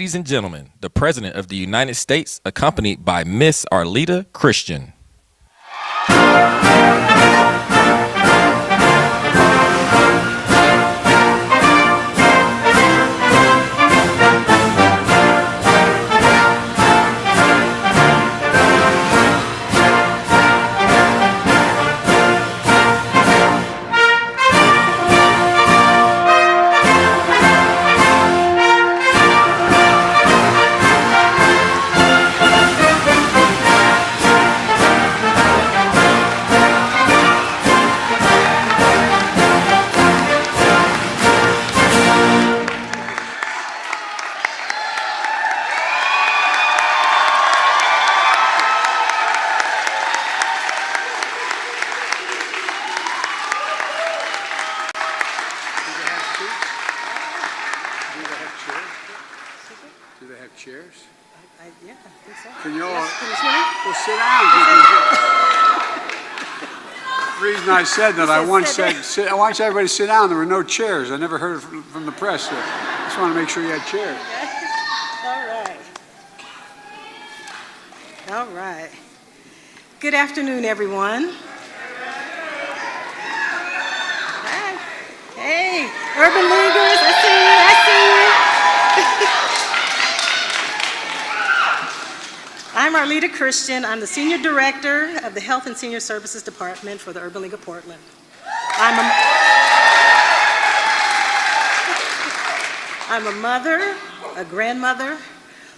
Ladies and gentlemen, the President of the United States, accompanied by Miss Arleta Christian. Chairs? Yeah, I think so. Can you all Yes, can you see me? well, sit down? The reason I said that, I once said, I want everybody to sit down. There were no chairs. I never heard it from the press. So I just want to make sure you had chairs. Okay. All right. Good afternoon, everyone. Hi. Hey, Urban Leaguers, I see you. I'm Arleta Christian. I'm the Senior Director of the Health and Senior Services Department for the Urban League of Portland. I'm a mother, a grandmother,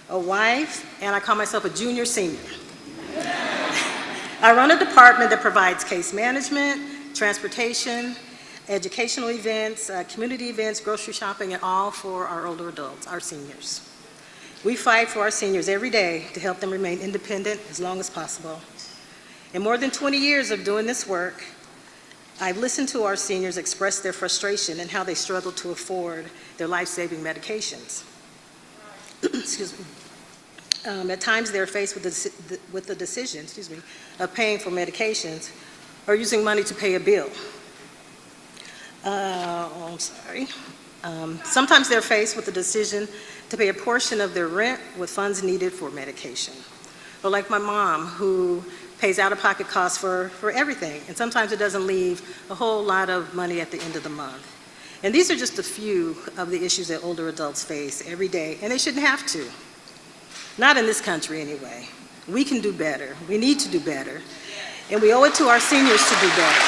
a wife, and I call myself a junior senior. I run a department that provides case management, transportation, educational events, community events, grocery shopping, and all for our older adults, our seniors. We fight for our seniors every day to help them remain independent as long as possible. In more than 20 years of doing this work, I've listened to our seniors express their frustration and how they struggle to afford their life-saving medications. Excuse me. At times they're faced with the decision, of paying for medications or using money to pay a bill. Sometimes they're faced with the decision to pay a portion of their rent with funds needed for medication. Or like my mom, who pays out-of-pocket costs for everything, and sometimes it doesn't leave a whole lot of money at the end of the month. And these are just a few of the issues that older adults face every day, and they shouldn't have to. Not in this country, anyway. We can do better. We need to do better. And we owe it to our seniors to do better.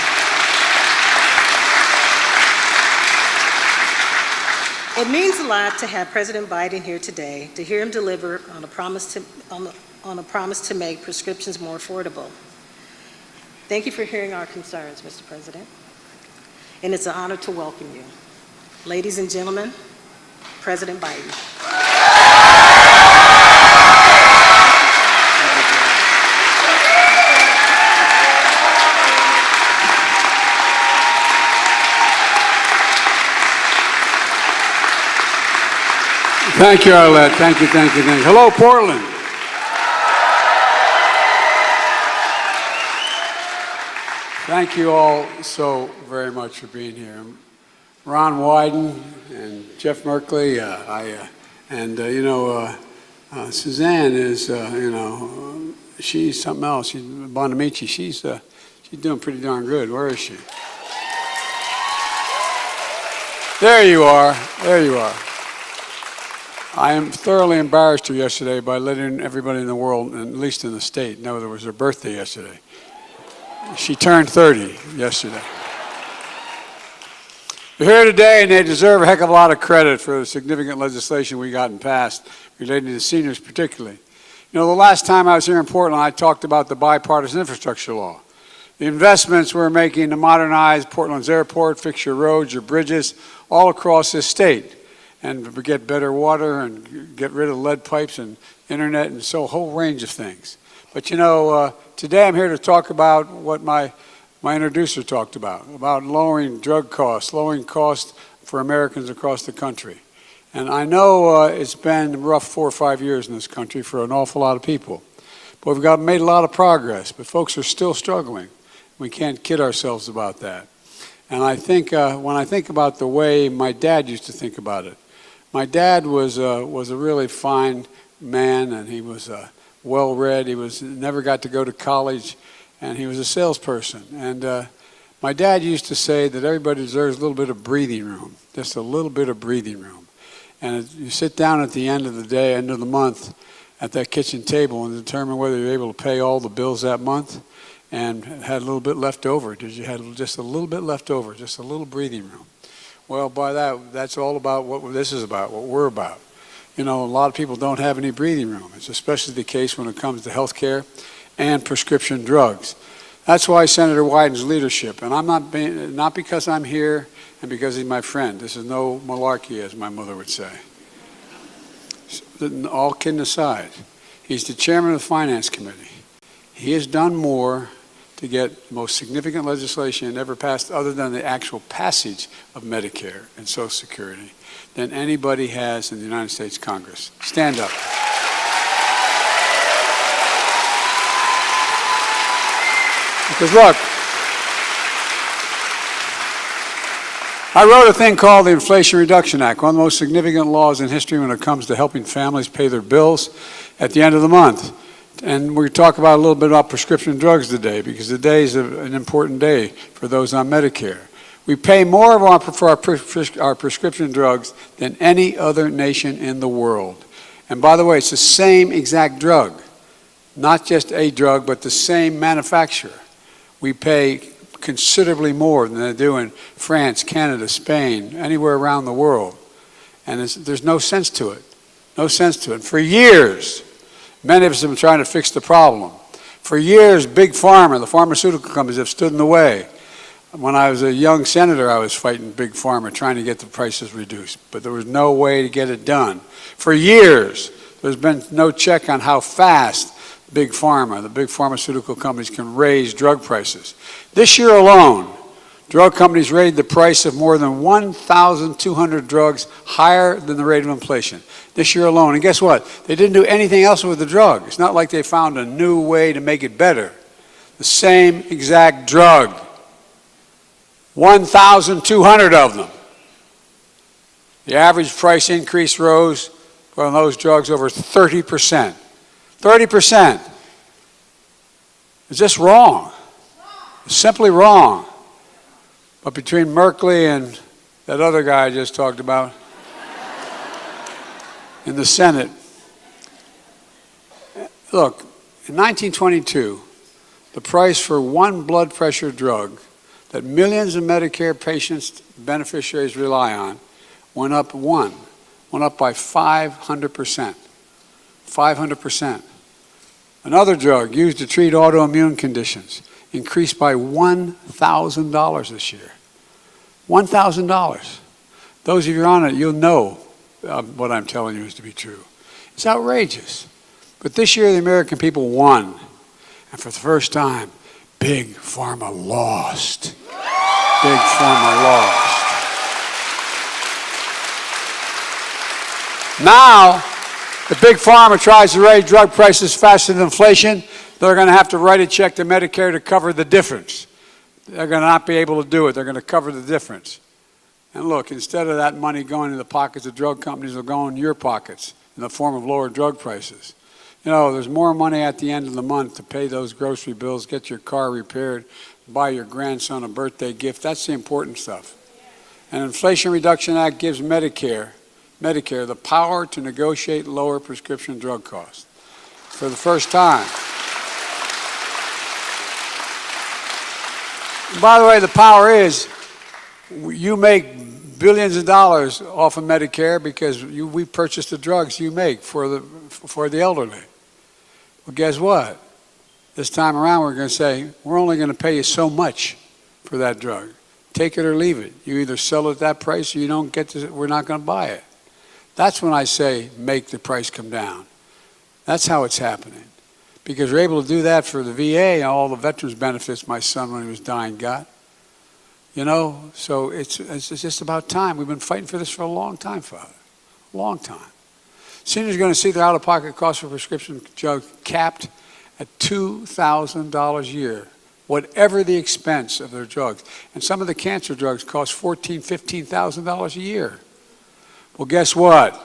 It means a lot to have President Biden here today, to hear him deliver on a promise to make prescriptions more affordable. Thank you for hearing our concerns, Mr. President. And it's an honor to welcome you. Ladies and gentlemen, President Biden. Thank you, Arlette. Thank you. Hello, Portland. Thank you all so very much for being here. Ron Wyden and Jeff Merkley, Suzanne is, she's something else. She's Bonamici. She's doing pretty darn good. Where is she? There you are. I am thoroughly embarrassed her yesterday by letting everybody in the world, at least in the state, know that it was her birthday yesterday. She turned 30 yesterday. They're here today, and they deserve a heck of a lot of credit for the significant legislation we gotten passed relating to seniors particularly. You know, the last time I was here in Portland, I talked about the bipartisan infrastructure law. The investments we're making to modernize Portland's airport, fix your roads, your bridges, all across this state, and get better water and get rid of lead pipes and internet and so a whole range of things. But you know, today I'm here to talk about what my introducer talked about lowering drug costs, lowering costs for Americans across the country. And I know it's been a rough 4 or 5 years in this country for an awful lot of people. But we've made a lot of progress, but folks are still struggling. We can't kid ourselves about that. And I think when I think about the way my dad used to think about it, My dad was a really fine man, and he was well-read. He never got to go to college, and he was a salesperson. And my dad used to say that everybody deserves a little bit of breathing room, just a little bit of breathing room. And you sit down at the end of the day, end of the month, at that kitchen table and determine whether you're able to pay all the bills that month and had a little bit left over. Did you have just a little bit left over, just a little breathing room? Well, by that's all about what this is about, what we're about. You know, a lot of people don't have any breathing room. It's especially the case when it comes to health care and prescription drugs. That's why Senator Wyden's leadership, and I'm not because I'm here and because he's my friend. This is no malarkey, as my mother would say. All kidding aside, he's the chairman of the Finance Committee. He has done more to get the most significant legislation ever passed, other than the actual passage of Medicare and Social Security, than anybody has in the United States Congress. Stand up. Because look, I wrote a thing called the Inflation Reduction Act, one of the most significant laws in history when it comes to helping families pay their bills at the end of the month. And we talk about a little bit about prescription drugs today, because today is an important day for those on Medicare. We pay more for our prescription drugs than any other nation in the world. And by the way, it's the same exact drug, not just a drug, but the same manufacturer. We pay considerably more than they do in France, Canada, Spain, anywhere around the world. And there's no sense to it. No sense to it. For years, many of us have been trying to fix the problem. For years, Big Pharma, the pharmaceutical companies, have stood in the way. When I was a young senator, I was fighting Big Pharma, trying to get the prices reduced. But there was no way to get it done. For years, there's been no check on how fast Big Pharma, the big pharmaceutical companies, can raise drug prices. This year alone, drug companies raised the price of more than 1,200 drugs higher than the rate of inflation. This year alone. And guess what? They didn't do anything else with the drug. It's not like they found a new way to make it better. The same exact drug. 1,200 of them. The average price increase rose on those drugs over 30%. 30%. It's just wrong. It's simply wrong. But between Merkley and that other guy I just talked about in the Senate, look, in 1922, the price for one blood pressure drug that millions of Medicare patients, beneficiaries rely on, went up by 500%. 500%. Another drug used to treat autoimmune conditions increased by $1,000 this year. $1,000. Those of you on it, you'll know what I'm telling you is to be true. It's outrageous. But this year, the American people won. And for the first time, Big Pharma lost. Big Pharma lost. Now, if Big Pharma tries to raise drug prices faster than inflation, they're going to have to write a check to Medicare to cover the difference. They're going to not be able to do it. They're going to cover the difference. And look, instead of that money going in the pockets of drug companies, it'll go in your pockets in the form of lower drug prices. You know, there's more money at the end of the month to pay those grocery bills, get your car repaired, buy your grandson a birthday gift. That's the important stuff. And the Inflation Reduction Act gives Medicare the power to negotiate lower prescription drug costs for the first time. And by the way, the power is you make billions of dollars off of Medicare because we purchase the drugs you make for the elderly. Well, guess what? This time around, we're going to say, we're only going to pay you so much for that drug. Take it or leave it. You either sell it at that price or you don't get to, we're not going to buy it. That's when I say make the price come down. That's how it's happening. Because we're able to do that for the VA and all the veterans benefits my son when he was dying got. You know, so it's just about time. We've been fighting for this for a long time, Father. Long time. Seniors are going to see their out-of-pocket cost for prescription drugs capped at $2,000 a year, whatever the expense of their drugs. And some of the cancer drugs cost $14,000, $15,000 a year. Well, guess what?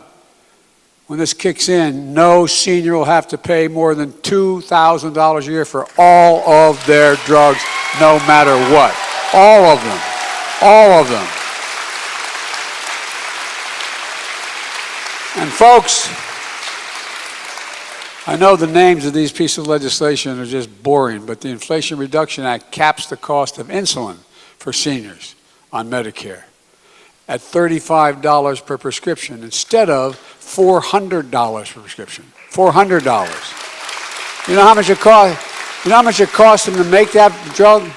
When this kicks in, no senior will have to pay more than $2,000 a year for all of their drugs, no matter what. All of them. All of them. And folks, I know the names of these pieces of legislation are just boring, but the Inflation Reduction Act caps the cost of insulin for seniors on Medicare at $35 per prescription instead of $400 per prescription. $400. You know how much it costs? You know how much it costs them to make that drug?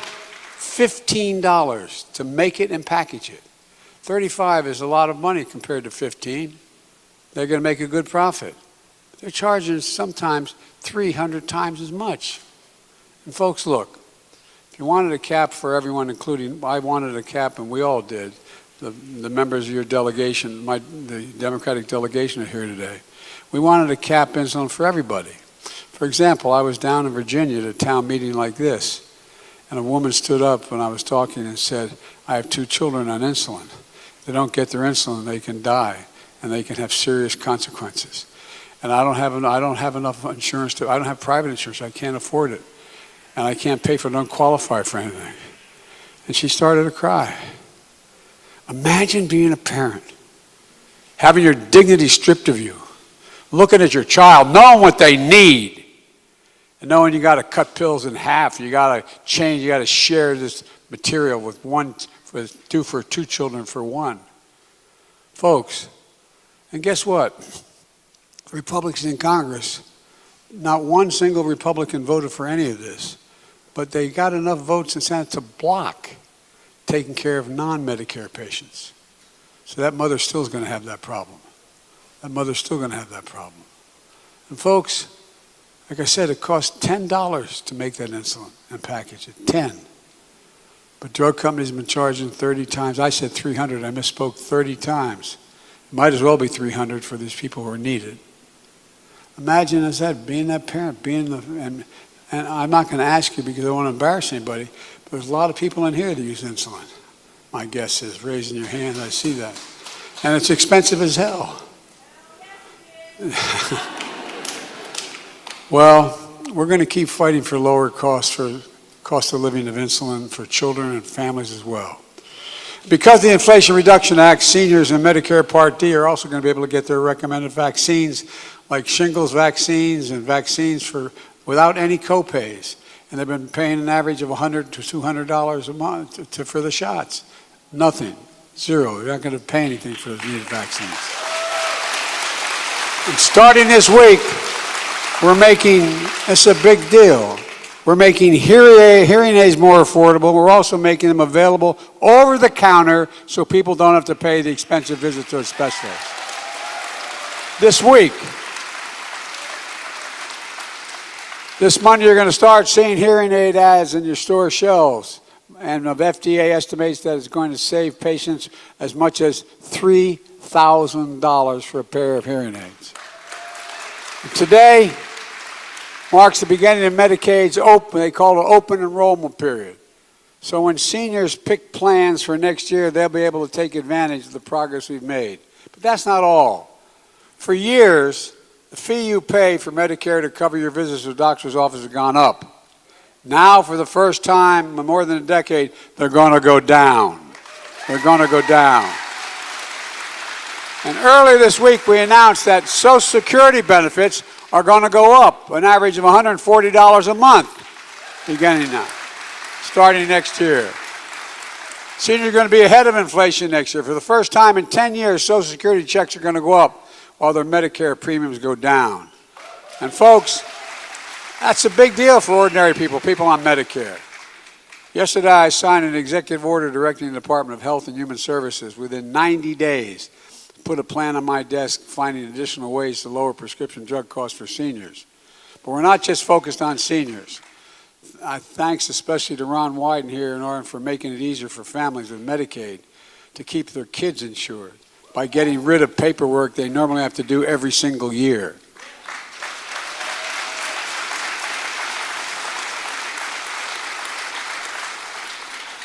$15 to make it and package it. $35 is a lot of money compared to $15. They're going to make a good profit. They're charging sometimes 300 times as much. And folks, look, if you wanted a cap for everyone, including, I wanted a cap, and we all did, the members of your delegation, the Democratic delegation are here today. We wanted to cap insulin for everybody. For example, I was down in Virginia at a town meeting like this, and a woman stood up when I was talking and said, I have 2 children on insulin. If they don't get their insulin, they can die, and they can have serious consequences. And I don't have enough insurance I don't have private insurance, I can't afford it. And I can't pay for it, I don't qualify for anything. And she started to cry. Imagine being a parent, having your dignity stripped of you, looking at your child, knowing what they need, and knowing you got to cut pills in half, you got to change, you got to share this material with for 2 children for 1. Folks, and guess what? The Republicans in Congress, not one single Republican voted for any of this, but they got enough votes in Senate to block taking care of non-Medicare patients. So that mother still is going to have that problem. That mother's still going to have that problem. And folks, like I said, it costs $10 to make that insulin and package it, 10. But drug companies have been charging 30 times. I said 300, I misspoke, 30 times. It might as well be 300 for these people who are needed. Imagine, as I said, being that parent, and I'm not going to ask you because I don't want to embarrass anybody, but there's a lot of people in here that use insulin. My guess is, raising your hand, I see that. And it's expensive as hell. Well, we're going to keep fighting for lower costs for cost of living of insulin for children and families as well. Because of the Inflation Reduction Act, seniors in Medicare Part D are also going to be able to get their recommended vaccines like shingles vaccines and vaccines without any copays. And they've been paying an average of $100 to $200 a month for the shots. Nothing. Zero. You're not going to pay anything for those needed vaccines. And starting this week, we're making, it's a big deal, we're making hearing aids more affordable. We're also making them available over the counter so people don't have to pay the expensive visit to a specialist. This week, this Monday, you're going to start seeing hearing aid ads in your store shelves. And the FDA estimates that it's going to save patients as much as $3,000 for a pair of hearing aids. Today marks the beginning of Medicaid's they call it open enrollment period. So when seniors pick plans for next year, they'll be able to take advantage of the progress we've made. But that's not all. For years, the fee you pay for Medicare to cover your visits to the doctor's office has gone up. Now, for the first time in more than a decade, they're going to go down. They're going to go down. And earlier this week, we announced that Social Security benefits are going to go up, an average of $140 a month, beginning now, starting next year. Seniors are going to be ahead of inflation next year. For the first time in 10 years, Social Security checks are going to go up while their Medicare premiums go down. And folks, that's a big deal for ordinary people on Medicare. Yesterday, I signed an executive order directing the Department of Health and Human Services within 90 days to put a plan on my desk finding additional ways to lower prescription drug costs for seniors. But we're not just focused on seniors. Thanks especially to Ron Wyden here in Oregon for making it easier for families with Medicaid to keep their kids insured by getting rid of paperwork they normally have to do every single year.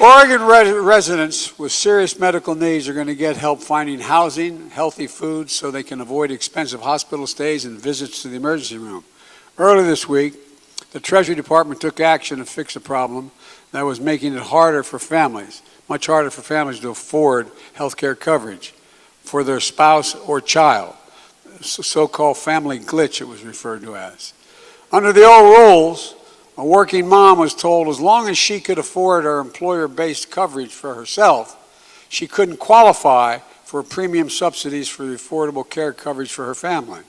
Oregon residents with serious medical needs are going to get help finding housing, healthy food, so they can avoid expensive hospital stays and visits to the emergency room. Earlier this week, the Treasury Department took action to fix a problem that was making it harder for families, much harder for families to afford health care coverage for their spouse or child. So-called family glitch, it was referred to as. Under the old rules, a working mom was told as long as she could afford her employer-based coverage for herself, she couldn't qualify for premium subsidies for the Affordable Care coverage for her family.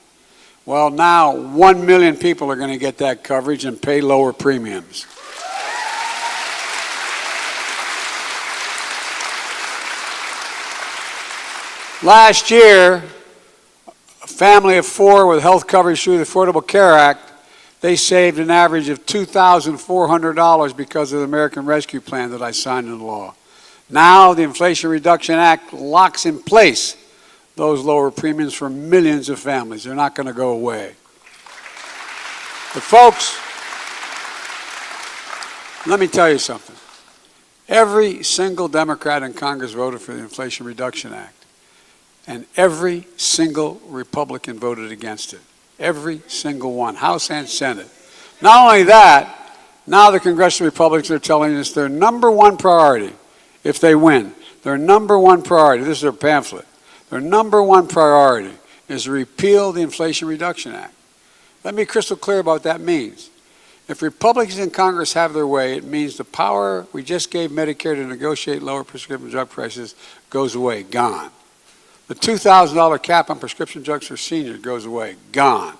Well, now 1 million people are going to get that coverage and pay lower premiums. Last year, a family of 4 with health coverage through the Affordable Care Act, they saved an average of $2,400 because of the American Rescue Plan that I signed into law. Now the Inflation Reduction Act locks in place those lower premiums for millions of families. They're not going to go away. But folks, let me tell you something. Every single Democrat in Congress voted for the Inflation Reduction Act, and every single Republican voted against it. Every single one, House and Senate. Not only that, now the congressional Republicans are telling us their number one priority, if they win, their number one priority, this is their pamphlet, their number one priority is to repeal the Inflation Reduction Act. Let me be crystal clear about what that means. If Republicans in Congress have their way, it means the power we just gave Medicare to negotiate lower prescription drug prices goes away, gone. The $2,000 cap on prescription drugs for seniors goes away, gone.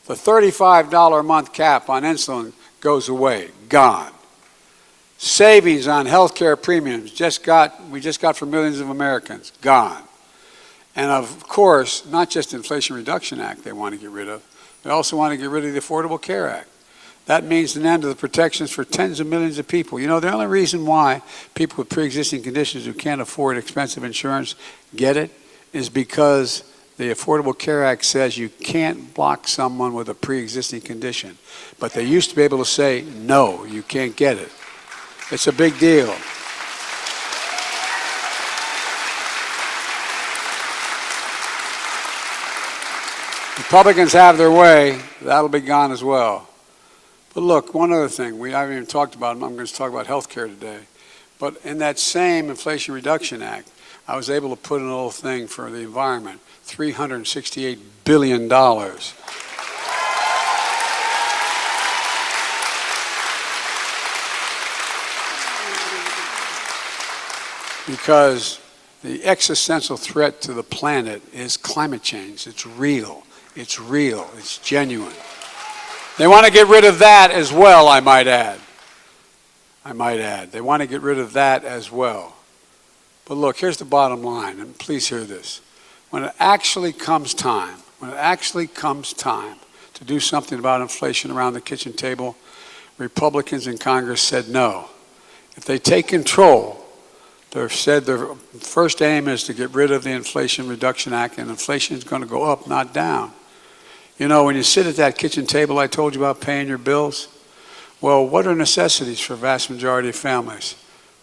The $35 a month cap on insulin goes away, gone. Savings on health care premiums we just got for millions of Americans, gone. And of course, not just the Inflation Reduction Act they want to get rid of, they also want to get rid of the Affordable Care Act. That means an end to the protections for tens of millions of people. You know, the only reason why people with pre-existing conditions who can't afford expensive insurance get it is because the Affordable Care Act says you can't block someone with a pre-existing condition. But they used to be able to say, no, you can't get it. It's a big deal. Republicans have their way, that'll be gone as well. But look, one other thing, I haven't even talked about, I'm going to talk about health care today. But in that same Inflation Reduction Act, I was able to put in a little thing for the environment, $368 billion. Because the existential threat to the planet is climate change. It's real. It's real. It's genuine. They want to get rid of that as well, I might add. They want to get rid of that as well. But look, here's the bottom line, and please hear this. When it actually comes time to do something about inflation around the kitchen table, Republicans in Congress said no. If they take control, they've said their first aim is to get rid of the Inflation Reduction Act, and inflation is going to go up, not down. You know, when you sit at that kitchen table I told you about paying your bills, well, what are necessities for a vast majority of families?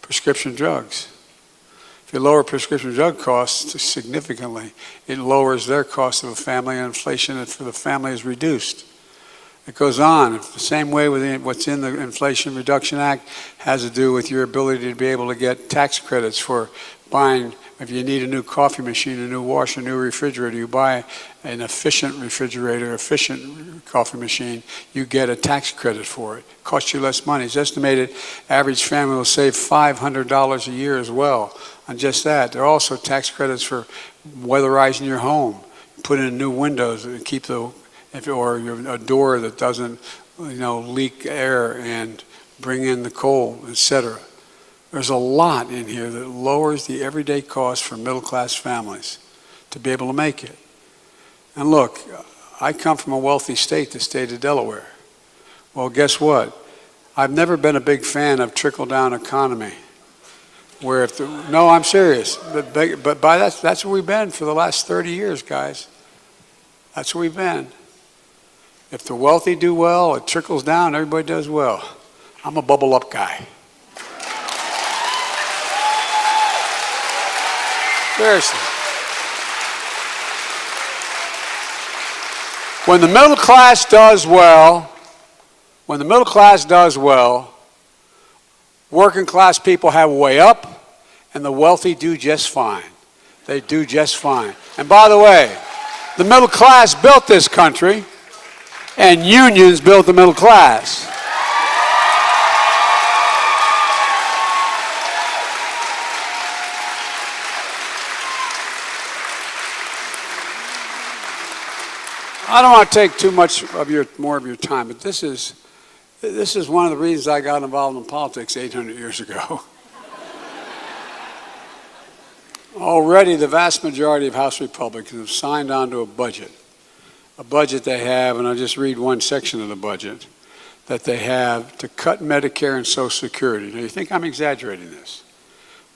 Prescription drugs. If you lower prescription drug costs significantly, it lowers their cost of a family, and inflation for the family is reduced. It goes on. The same way with what's in the Inflation Reduction Act has to do with your ability to be able to get tax credits for buying, if you need a new coffee machine, a new washer, a new refrigerator, you buy an efficient refrigerator, efficient coffee machine, you get a tax credit for it. It costs you less money. It's estimated average family will save $500 a year as well on just that. There are also tax credits for weatherizing your home, put in new windows and keep or a door that doesn't, leak air and bring in the cold, etc. There's a lot in here that lowers the everyday cost for middle-class families to be able to make it. And look, I come from a wealthy state, the state of Delaware. Well, guess what? I've never been a big fan of trickle-down economy. Where no, I'm serious. But that's where we've been for the last 30 years, guys. That's where we've been. If the wealthy do well, it trickles down, everybody does well. I'm a bubble up guy. Seriously. When the middle class does well, working class people have a way up, and the wealthy do just fine. They do just fine. And by the way, the middle class built this country, and unions built the middle class. I don't want to take too much of more of your time, but this is one of the reasons I got involved in politics 800 years ago. Already, the vast majority of House Republicans have signed on to a budget they have, and I'll just read one section of the budget that they have to cut Medicare and Social Security. Now, you think I'm exaggerating this,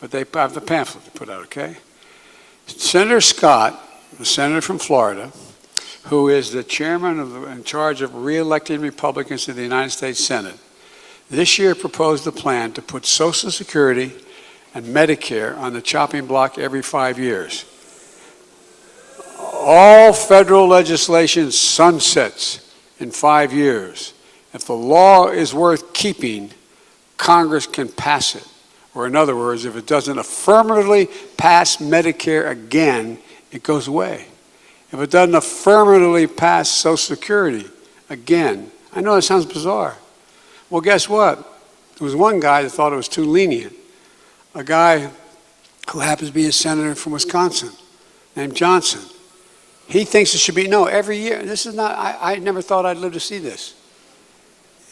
but they have the pamphlet they put out, okay? Senator Scott, the senator from Florida, who is the chairman in charge of re-electing Republicans to the United States Senate, this year proposed a plan to put Social Security and Medicare on the chopping block every 5 years. All federal legislation sunsets in 5 years. If the law is worth keeping, Congress can pass it. Or in other words, if it doesn't affirmatively pass Medicare again, it goes away. If it doesn't affirmatively pass Social Security again, I know that sounds bizarre. Well, guess what? There was one guy that thought it was too lenient. A guy who happens to be a senator from Wisconsin named Johnson. He thinks it should be, no, every year. This is not, I never thought I'd live to see this.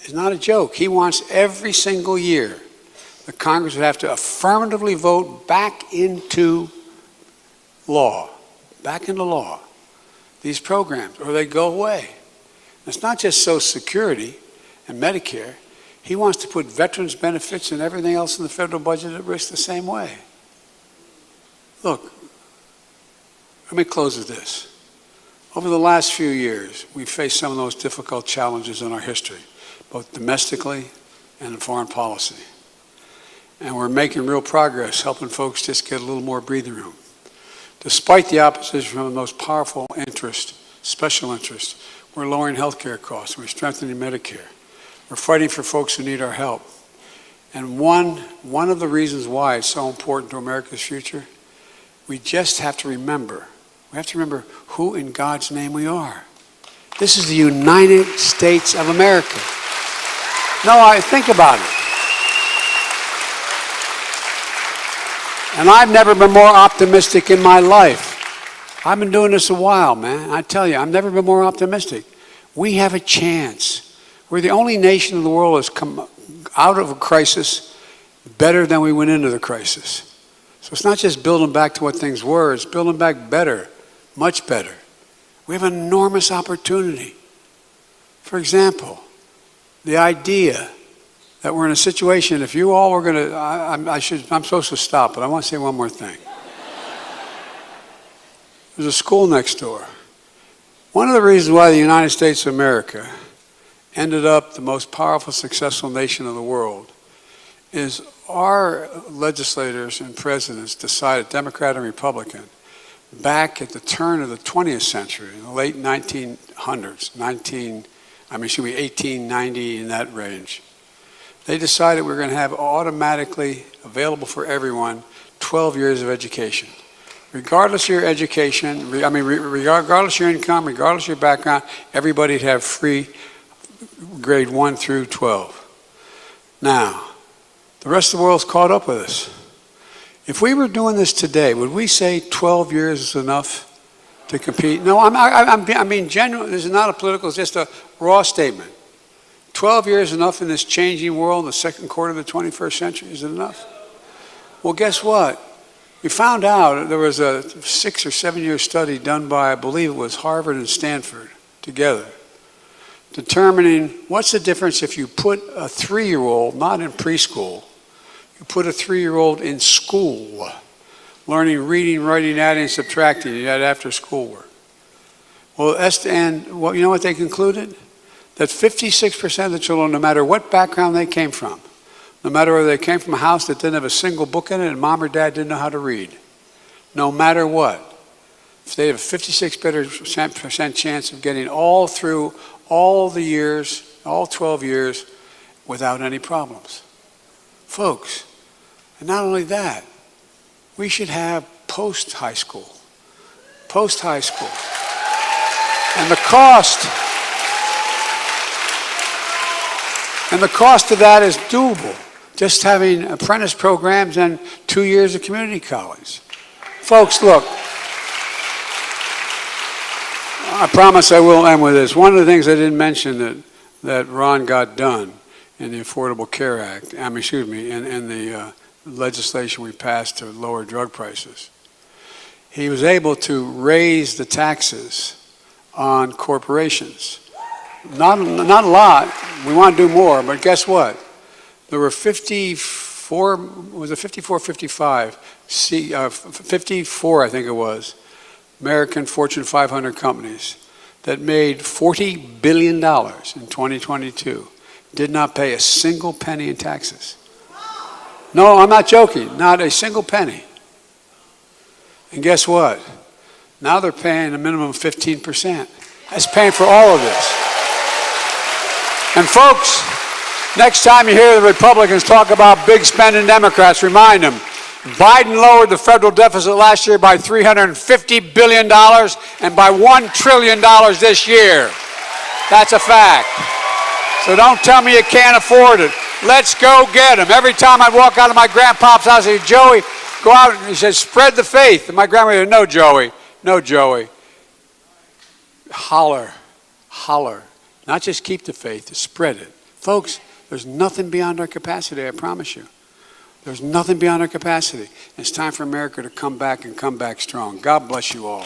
It's not a joke. He wants every single year the Congress would have to affirmatively vote back into law, these programs, or they go away. It's not just Social Security and Medicare. He wants to put veterans' benefits and everything else in the federal budget at risk the same way. Look, let me close with this. Over the last few years, we've faced some of those difficult challenges in our history, both domestically and in foreign policy. And we're making real progress, helping folks just get a little more breathing room. Despite the opposition from the most powerful special interest, we're lowering health care costs, we're strengthening Medicare. We're fighting for folks who need our help. And one of the reasons why it's so important to America's future, we just have to remember, who in God's name we are. This is the United States of America. No, think about it. And I've never been more optimistic in my life. I've been doing this a while, man. I tell you, I've never been more optimistic. We have a chance. We're the only nation in the world that's come out of a crisis better than we went into the crisis. So it's not just building back to what things were, it's building back better, much better. We have an enormous opportunity. For example, the idea that we're in a situation, if you all were going to, I'm supposed to stop, but I want to say one more thing. There's a school next door. One of the reasons why the United States of America ended up the most powerful, successful nation of the world is our legislators and presidents decided, Democrat and Republican, back at the turn of the 20th century, in the late 1900s, 1890, in that range. They decided we were going to have automatically available for everyone 12 years of education. Regardless of your education, regardless of your income, regardless of your background, everybody'd have free grade 1 through 12. Now, the rest of the world's caught up with us. If we were doing this today, would we say 12 years is enough to compete? No, I'm being genuine. This is not a political, it's just a raw statement. 12 years enough in this changing world in the second quarter of the 21st century? Is it enough? Well, guess what? We found out there was a 6 or 7 year study done by, I believe it was Harvard and Stanford together, determining what's the difference if you put a 3-year-old, not in preschool, you put a 3-year-old in school, learning reading, writing, adding, subtracting, you had after school work. Well, you know what they concluded? That 56% of the children, no matter what background they came from, no matter whether they came from a house that didn't have a single book in it and mom or dad didn't know how to read, no matter what. They have a 56% chance of getting all through all the years, all 12 years, without any problems. Folks, and not only that, we should have post-high school. Post-high school. And the cost of that is doable. Just having apprentice programs and 2 years of community college. Folks, look, I promise I will end with this. One of the things I didn't mention that Ron got done in the Affordable Care Act, in the legislation we passed to lower drug prices, he was able to raise the taxes on corporations. Not a lot. We want to do more, but guess what? There were 54, 55, 54, I think it was, American Fortune 500 companies that made $40 billion in 2022 did not pay a single penny in taxes. No, I'm not joking, not a single penny. And guess what? Now they're paying a minimum of 15%. That's paying for all of this. And folks, next time you hear the Republicans talk about big spending Democrats, remind them, Biden lowered the federal deficit last year by $350 billion and by $1 trillion this year. That's a fact. So don't tell me you can't afford it. Let's go get them. Every time I'd walk out of my grandpa's house, I'd say, Joey, go out, and he says, spread the faith. And my grandmother said, no, Joey, no, Joey. Holler, holler. Not just keep the faith, spread it. Folks, there's nothing beyond our capacity, I promise you. There's nothing beyond our capacity. It's time for America to come back and come back strong. God bless you all.